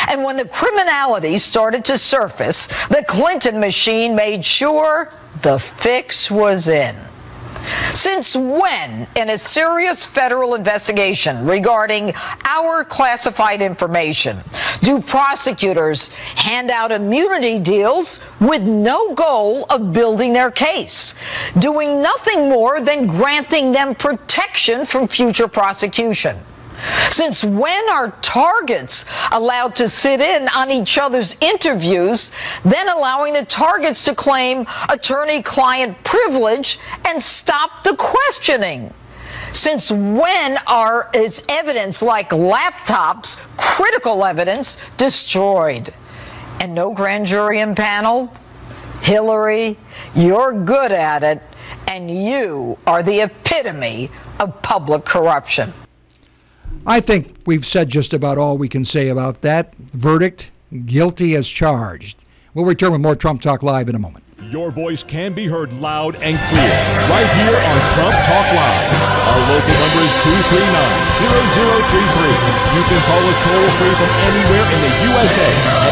And when the criminality started to surface, the Clinton machine made sure the fix was in. Since when, in a serious federal investigation regarding our classified information, do prosecutors hand out immunity deals with no goal of building their case, doing nothing more than granting them protection from future prosecution? Since when are targets allowed to sit in on each other's interviews, then allowing the targets to claim attorney-client privilege and stop the questioning? Since when is evidence like laptops, critical evidence, destroyed? And no grand jury impaneled? Hillary, you're good at it, and you are the epitome of public corruption. I think we've said just about all we can say about that. Verdict, guilty as charged. We'll return with more Trump Talk Live in a moment. Your voice can be heard loud and clear right here on Trump Talk Live. Our local number is 239-0033. You can call us toll-free from anywhere in the USA at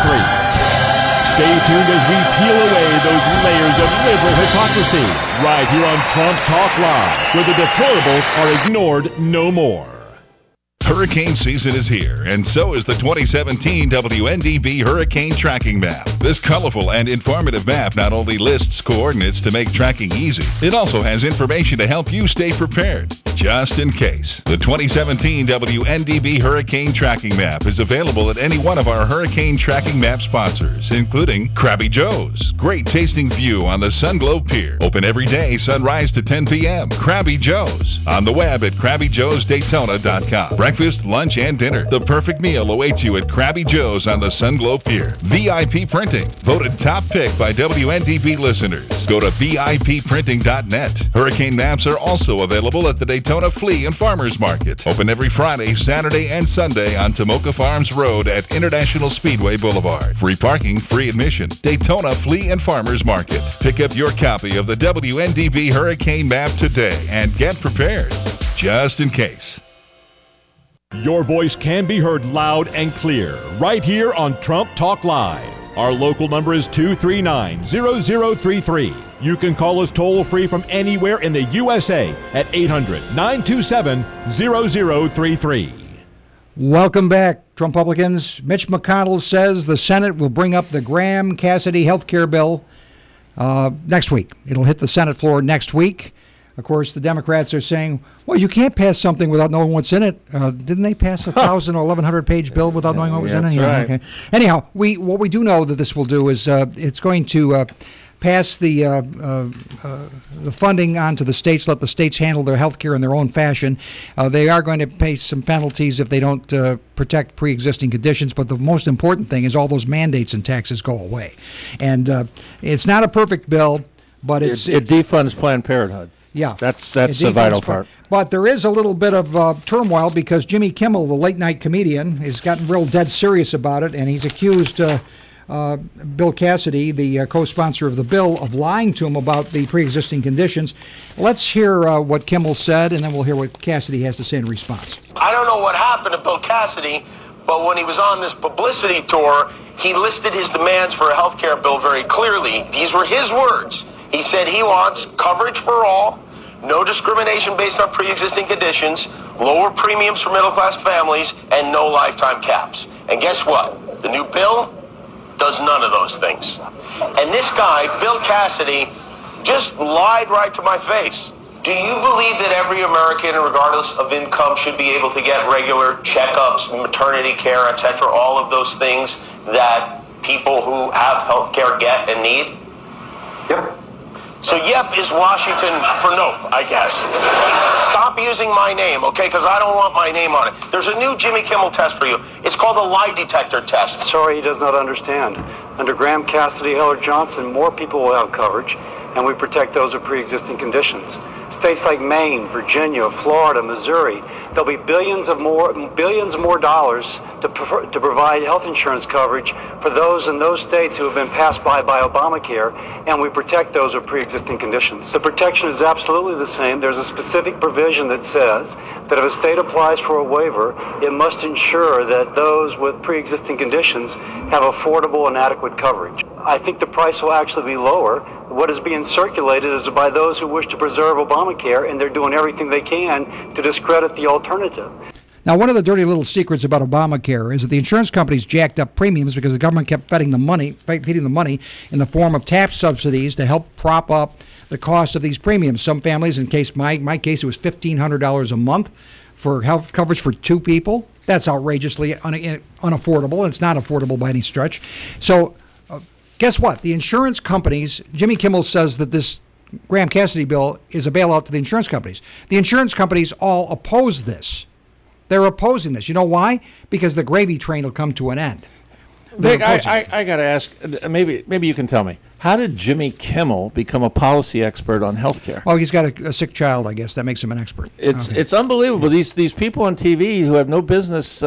800-927-0033. Stay tuned as we peel away those layers of liberal hypocrisy right here on Trump Talk Live, where the deplorable are ignored no more. Hurricane season is here, and so is the 2017 WNDB Hurricane Tracking Map. This colorful and informative map not only lists coordinates to make tracking easy, it also has information to help you stay prepared, just in case. The 2017 WNDB Hurricane Tracking Map is available at any one of our Hurricane Tracking Map sponsors, including Krabby Joe's. Great tasting view on the Sunglow Pier. Open every day, sunrise to 10 p.m. Krabby Joe's. On the web at KrabbyJoesDaytona.com. Breakfast, lunch, and dinner. The perfect meal awaits you at Krabby Joe's on the Sunglow Pier. VIP Printing. Voted top pick by WNDB listeners. Go to VIPprinting.net. Hurricane maps are also available at the Daytona Flea and Farmers Market. Open every Friday, Saturday, and Sunday on Tomoka Farms Road at International Speedway Boulevard. Free parking, free admission. Daytona Flea and Farmers Market. Pick up your copy of the WNDB Hurricane Map today and get prepared, just in case. Your voice can be heard loud and clear right here on Trump Talk Live. Our local number is 239-0033. You can call us toll-free from anywhere in the USA at 800-927-0033. Welcome back, Trumpublicans. Mitch McConnell says the Senate will bring up the Graham-Cassidy health care bill next week. It'll hit the Senate floor next week. Of course, the Democrats are saying, well, you can't pass something without knowing what's in it. Didn't they pass a 1,000 or 1,100-page bill without knowing what was in it? Right. Okay. Anyhow, what we do know that this will do is it's going to pass the funding on to the states, let the states handle their health care in their own fashion. They are going to pay some penalties if they don't protect pre-existing conditions, but the most important thing is all those mandates and taxes go away. And it's not a perfect bill, but it defunds Planned Parenthood. Yeah, that's the vital part. But there is a little bit of turmoil because Jimmy Kimmel, the late-night comedian, has gotten real dead serious about it, and he's accused Bill Cassidy, the co-sponsor of the bill, of lying to him about the pre-existing conditions. Let's hear what Kimmel said, and then we'll hear what Cassidy has to say in response. I don't know what happened to Bill Cassidy, but when he was on this publicity tour, he listed his demands for a health care bill very clearly. These were his words. He said he wants coverage for all, no discrimination based on pre-existing conditions, lower premiums for middle-class families, and no lifetime caps. And guess what? The new bill does none of those things. And this guy, Bill Cassidy, just lied right to my face. Do you believe that every American, regardless of income, should be able to get regular checkups, maternity care, etc., all of those things that people who have health care get and need? Yep. So yep is Washington for no, I guess. Stop using my name, okay, because I don't want my name on it. There's a new Jimmy Kimmel test for you. It's called the lie detector test. Sorry, he does not understand. Under Graham, Cassidy, Heller, Johnson, more people will have coverage, and we protect those with pre-existing conditions. States like Maine, Virginia, Florida, Missouri, there'll be billions more dollars to provide health insurance coverage for those in those states who have been passed by Obamacare, and we protect those with pre-existing conditions. The protection is absolutely the same. There's a specific provision that says that if a state applies for a waiver, it must ensure that those with pre-existing conditions have affordable and adequate coverage. I think the price will actually be lower. What is being circulated is by those who wish to preserve Obamacare, and they're doing everything they can to discredit the alternative. Now, one of the dirty little secrets about Obamacare is that the insurance companies jacked up premiums because the government kept feeding the money in the form of tax subsidies to help prop up the cost of these premiums. Some families, in my case, it was $1,500 a month for health coverage for two people. That's outrageously unaffordable. It's not affordable by any stretch. So guess what? The insurance companies, Jimmy Kimmel says that this Graham Cassidy bill is a bailout to the insurance companies. The insurance companies all oppose this. They're opposing this. You know why? Because the gravy train will come to an end. Vic, I got to ask, maybe you can tell me, how did Jimmy Kimmel become a policy expert on healthcare? Oh, he's got a sick child, I guess. That makes him an expert. It's unbelievable. These people on TV who have no business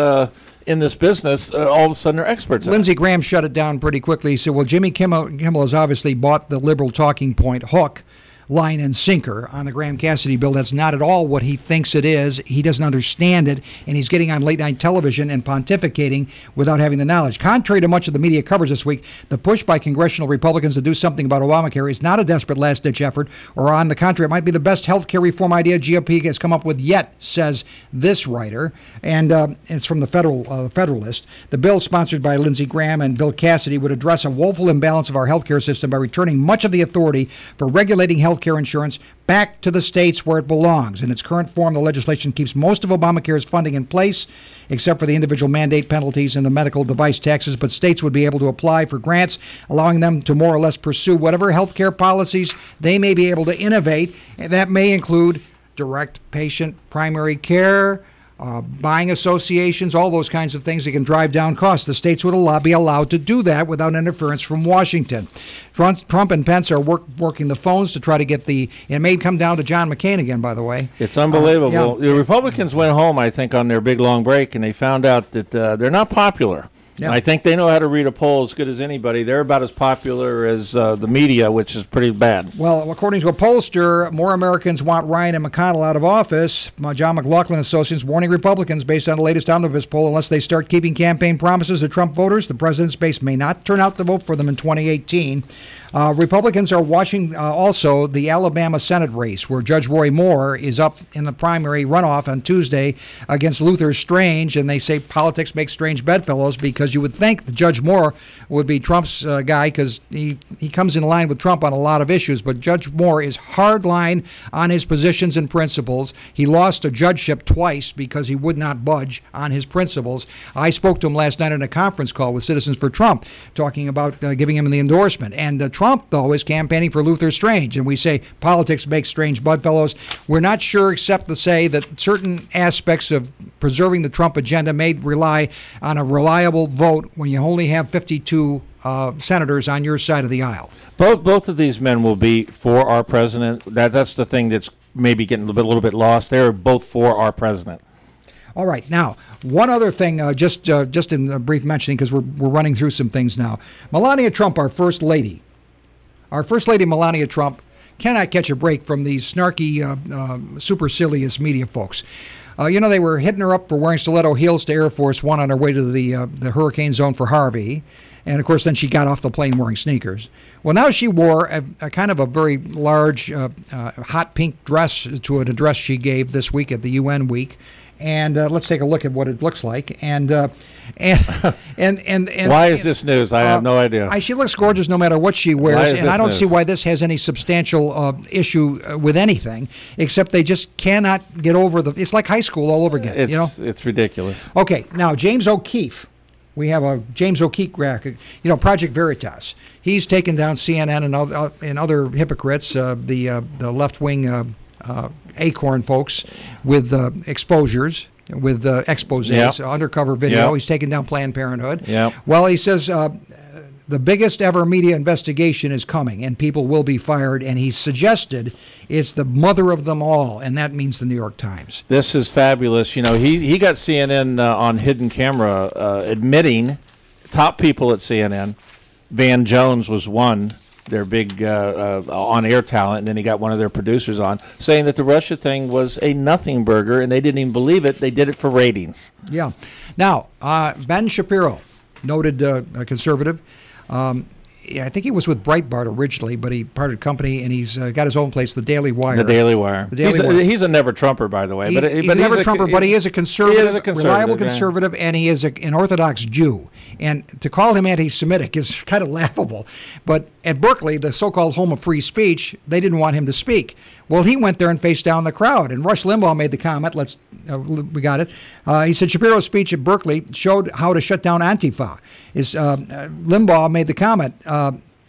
in this business, all of a sudden they're experts. Lindsey Graham shut it down pretty quickly. He said, well, Jimmy Kimmel has obviously bought the liberal talking point hook, line and sinker on the Graham Cassidy bill. That's not at all what he thinks it is. He doesn't understand it, and he's getting on late night television and pontificating without having the knowledge. Contrary to much of the media coverage this week, the push by congressional Republicans to do something about Obamacare is not a desperate last-ditch effort, or on the contrary, it might be the best health care reform idea GOP has come up with yet, says this writer, and it's from the Federalist. The bill, sponsored by Lindsey Graham and Bill Cassidy, would address a woeful imbalance of our health care system by returning much of the authority for regulating health care insurance back to the states where it belongs. In its current form, the legislation keeps most of Obamacare's funding in place, except for the individual mandate penalties and the medical device taxes, but states would be able to apply for grants, allowing them to more or less pursue whatever health care policies they may be able to innovate, and that may include direct patient primary care, buying associations, all those kinds of things that can drive down costs. The states would be allowed to do that without interference from Washington. Trump and Pence are working the phones to try to get it may come down to John McCain again, by the way. It's unbelievable. The Republicans went home, I think, on their big long break, and they found out that they're not popular. Yeah. I think they know how to read a poll as good as anybody. They're about as popular as the media, which is pretty bad. Well, according to a pollster, more Americans want Ryan and McConnell out of office. John McLaughlin Associates warning Republicans, based on the latest omnibus poll, unless they start keeping campaign promises to Trump voters, the president's base may not turn out to vote for them in 2018. Republicans are watching also the Alabama Senate race, where Judge Roy Moore is up in the primary runoff on Tuesday against Luther Strange, and they say politics makes strange bedfellows, because you would think that Judge Moore would be Trump's guy, because he comes in line with Trump on a lot of issues, but Judge Moore is hardline on his positions and principles. He lost a judgeship twice because he would not budge on his principles. I spoke to him last night in a conference call with Citizens for Trump, talking about giving him the endorsement, and Trump, though, is campaigning for Luther Strange, and we say politics makes strange bedfellows. We're not sure, except to say that certain aspects of preserving the Trump agenda may rely on a reliable vote when you only have 52 senators on your side of the aisle. Both of these men will be for our president. That's the thing that's maybe getting a little bit lost. They're both for our president. All right. Now, one other thing, just in a brief mentioning, because we're running through some things now. Melania Trump, our First Lady, Melania Trump, cannot catch a break from these snarky, supercilious media folks. They were hitting her up for wearing stiletto heels to Air Force One on her way to the hurricane zone for Harvey. And, of course, then she got off the plane wearing sneakers. Well, now she wore a kind of a very large, hot pink dress to an address she gave this week at the UN week. And let's take a look at what it looks like. And why is this news? I have no idea. She looks gorgeous no matter what she wears, and I don't see why this has any substantial issue with anything, except they just cannot get over it's like high school all over again. It's ridiculous. Okay, now James O'Keefe. We have a James O'Keefe graphic, Project Veritas. He's taken down CNN and other hypocrites, the left-wing Acorn folks with exposures, with exposés, undercover video. Yep. He's taken down Planned Parenthood. Yep. Well, he says the biggest ever media investigation is coming and people will be fired, and he suggested it's the mother of them all, and that means the New York Times. This is fabulous. He got CNN on hidden camera admitting top people at CNN. Van Jones was one, their big on-air talent, and then he got one of their producers on, saying that the Russia thing was a nothing burger, and they didn't even believe it. They did it for ratings. Yeah. Now, Ben Shapiro, noted conservative, I think he was with Breitbart originally, but he parted company, and he's got his own place, the Daily Wire. The Daily Wire. He's a never-Trumper, by the way. He's a never-Trumper, but he is a conservative, reliable conservative, and he is an Orthodox Jew. And to call him anti-Semitic is kind of laughable. But at Berkeley, the so-called home of free speech, they didn't want him to speak. Well, he went there and faced down the crowd. And Rush Limbaugh made the comment. We got it. He said Shapiro's speech at Berkeley showed how to shut down Antifa. Limbaugh made the comment.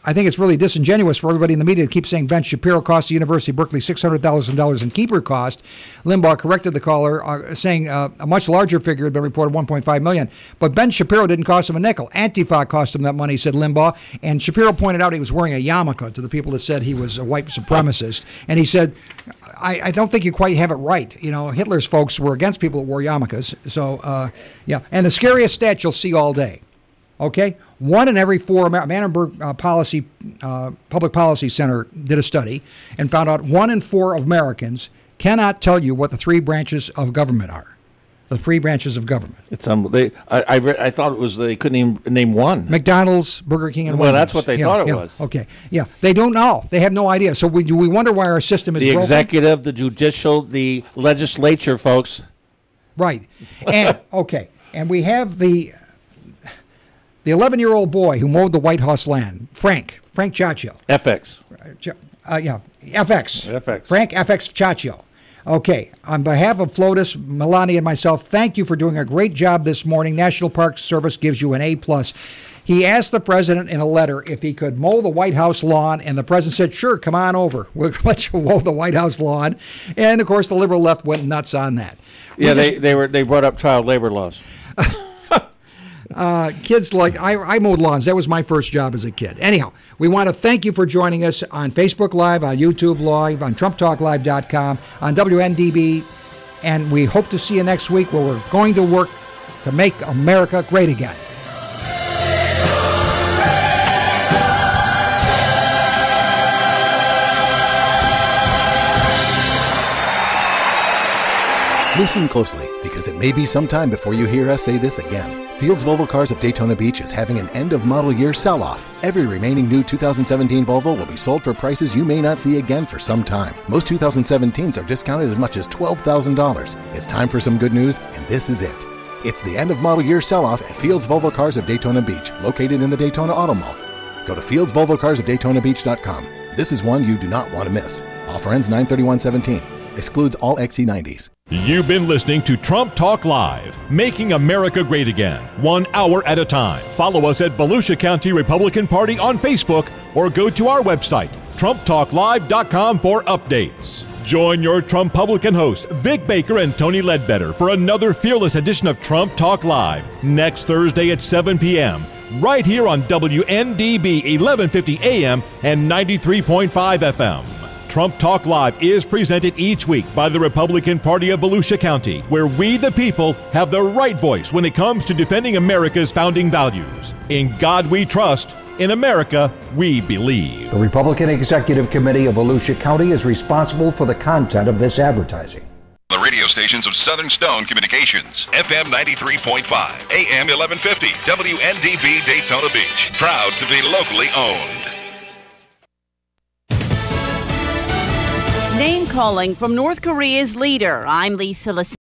I think it's really disingenuous for everybody in the media to keep saying Ben Shapiro cost the University of Berkeley $600,000 in keeper cost. Limbaugh corrected the caller, saying a much larger figure had been reported, $1.5 million. But Ben Shapiro didn't cost him a nickel. Antifa cost him that money, said Limbaugh. And Shapiro pointed out he was wearing a yarmulke to the people that said he was a white supremacist. And he said, I don't think you quite have it right. Hitler's folks were against people that wore yarmulkes. So, yeah. And the scariest stat you'll see all day. Okay, 1 in every 4 Manenberg Public Policy Center did a study and found out 1 in 4 Americans cannot tell you what the 3 branches of government are. The 3 branches of government. It's I thought it was they couldn't even name one. McDonald's, Burger King, and Wendy's. Well, that's what they thought it was. Okay, yeah, they don't know. They have no idea. So we wonder why our system is broken. The executive, the judicial, the legislature, folks. Right, and okay, and we have the 11-year-old boy who mowed the White House lawn, Frank Ciaccio. FX. FX. Frank FX Ciaccio. Okay, on behalf of FLOTUS, Melania, and myself, thank you for doing a great job this morning. National Park Service gives you an A+. He asked the president in a letter if he could mow the White House lawn, and the president said, sure, come on over. We'll let you mow the White House lawn. And, of course, the liberal left went nuts on that. Yeah, they brought up child labor laws. Kids I mowed lawns. That was my first job as a kid. Anyhow, we want to thank you for joining us on Facebook Live, on YouTube Live, on TrumpTalkLive.com, on WNDB, and we hope to see you next week where we're going to work to make America great again. Listen closely, because it may be some time before you hear us say this again. Fields Volvo Cars of Daytona Beach is having an end-of-model year sell-off. Every remaining new 2017 Volvo will be sold for prices you may not see again for some time. Most 2017s are discounted as much as $12,000. It's time for some good news, and this is it. It's the end-of-model year sell-off at Fields Volvo Cars of Daytona Beach, located in the Daytona Auto Mall. Go to fieldsvolvocarsofdaytonabeach.com. This is one you do not want to miss. Offer ends 9/31/17. Excludes all XC90s. You've been listening to Trump Talk Live, making America great again, 1 hour at a time. Follow us at Volusia County Republican Party on Facebook or go to our website, TrumpTalkLive.com for updates. Join your Trump-Publican hosts, Vic Baker and Tony Ledbetter, for another fearless edition of Trump Talk Live next Thursday at 7 p.m. right here on WNDB 1150 AM and 93.5 FM. Trump Talk Live is presented each week by the Republican Party of Volusia County, where we the people have the right voice when it comes to defending America's founding values. In God we trust. In America, we believe. The Republican Executive Committee of Volusia County is responsible for the content of this advertising. The radio stations of Southern Stone Communications, FM 93.5, AM 1150, WNDB Daytona Beach. Proud to be locally owned. Name calling from North Korea's leader. I'm Lisa Lascelles.